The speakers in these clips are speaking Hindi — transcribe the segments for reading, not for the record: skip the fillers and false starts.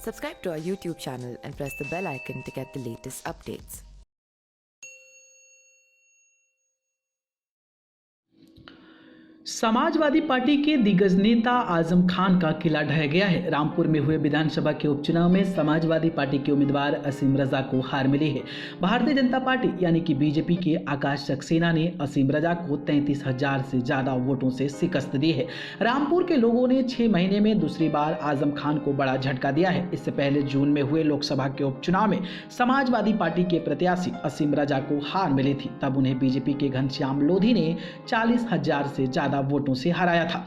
Subscribe to our YouTube channel and press the bell icon to get the latest updates. Samajwadi party के दिग्गज नेता आजम खान का किला ढह गया है। रामपुर में हुए विधानसभा के उपचुनाव में समाजवादी पार्टी के उम्मीदवार असीम रजा को हार मिली है। भारतीय जनता पार्टी यानी कि बीजेपी के आकाश सक्सेना ने असीम रजा को 33,000 से ज्यादा वोटों से शिकस्त दी है। रामपुर के लोगों ने 6 महीने में दूसरी बार आजम खान को बड़ा झटका दिया है। इससे पहले जून में हुए लोकसभा के उपचुनाव में समाजवादी पार्टी के प्रत्याशी असीम रजा को हार मिली थी। तब उन्हें बीजेपी के घनश्याम लोधी ने 40,000 से ज्यादा वोटों से हराया था।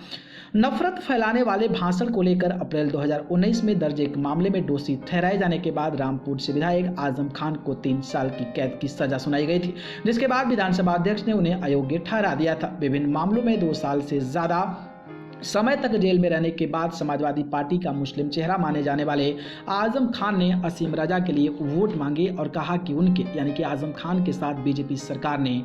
नफरत फैलाने वाले भाषण को लेकर अप्रैल 2019 में दर्ज एक मामले में दोषी ठहराए जाने के बाद रामपुर से विधायक आजम खान को 3 साल की कैद की सजा सुनाई गई थी, जिसके बाद विधानसभा अध्यक्ष ने उन्हें अयोग्य ठहरा दिया था। विभिन्न मामलों में 2 साल से ज्यादा समय तक जेल में रहने के बाद समाजवादी पार्टी का मुस्लिम चेहरा माने जाने वाले आजम खान ने असीम रजा के लिए वोट मांगे और कहा कि उनके यानी कि आजम खान के साथ बीजेपी सरकार ने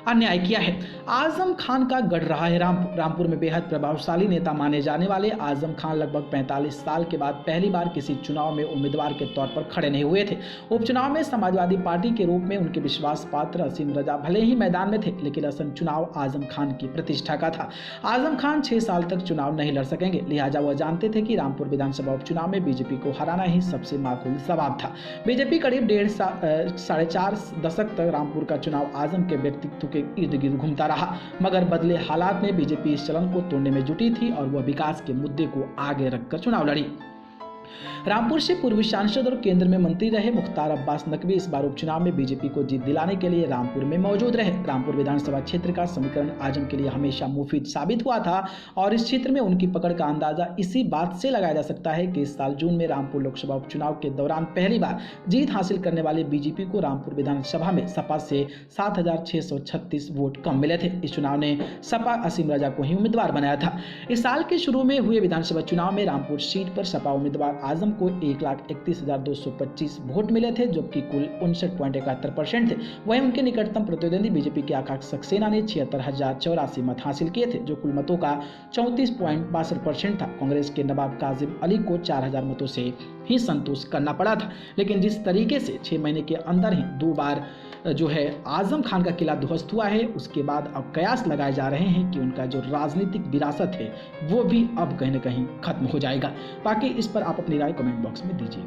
अन्याय किया है। आजम खान का गढ़ रहा है रामपुर में बेहद प्रभावशाली नेता माने जाने वाले आजम खान लगभग 45 साल के बाद पहली बार किसी चुनाव में उम्मीदवार के तौर पर खड़े नहीं हुए थे। उपचुनाव में समाजवादी पार्टी के रूप में उनके विश्वास पात्र असीम रजा भले ही मैदान में थे, लेकिन असल चुनाव आजम खान की प्रतिष्ठा का था। आजम खान 6 साल तक चुनाव नहीं लड़ सकेंगे, लिहाजा वह जानते थे कि रामपुर विधानसभा उपचुनाव में बीजेपी को हराना ही सबसे माकूल जवाब था। बीजेपी करीब 4.5 दशक तक रामपुर का चुनाव आजम के व्यक्तित्व के इर्द गिर्द घूमता रहा, मगर बदले हालात में बीजेपी इस चलन को तोड़ने में जुटी थी और वह विकास के मुद्दे को आगे रखकर चुनाव लड़ी। रामपुर से पूर्व सांसद और केंद्र में मंत्री रहे मुख्तार अब्बास नकवी इस बार उपचुनाव में बीजेपी को जीत दिलाने के लिए रामपुर में मौजूद रहे। रामपुर विधानसभा क्षेत्र का समीकरण आजम के लिए हमेशा मुफीद साबित हुआ था और इस क्षेत्र में उनकी पकड़ का अंदाजा इसी बात से लगाया जा सकता है कि इस साल जून में रामपुर लोकसभा उपचुनाव के दौरान पहली बार जीत हासिल करने वाली बीजेपी को रामपुर विधानसभा में सपा से 7,636 वोट कम मिले थे। इस चुनाव ने सपा असीम रजा को ही उम्मीदवार बनाया था। इस साल के शुरू में हुए विधानसभा चुनाव में रामपुर सीट पर सपा उम्मीदवार आजम को 1,31,225 वोट मिले थे, जो कि कुल 59.71% थे। वहीं उनके निकटतम प्रतिद्वंदी बीजेपी के आकाश सक्सेना ने 76,084 मत हासिल किए थे, जो कुल मतों का 34.62% था। कांग्रेस के नवाब काजिम अली को 4,000 मतों से ही संतोष करना पड़ा था। लेकिन जिस तरीके से 6 महीने के अंदर ही 2 बार जो है आजम खान का किला ध्वस्त हुआ है, उसके बाद अब कयास लगाए जा रहे हैं कि उनका जो राजनीतिक विरासत है वो भी अब कहीं न कहीं खत्म हो जाएगा। बाकी इस पर आप अपनी राय कमेंट बॉक्स में दीजिए।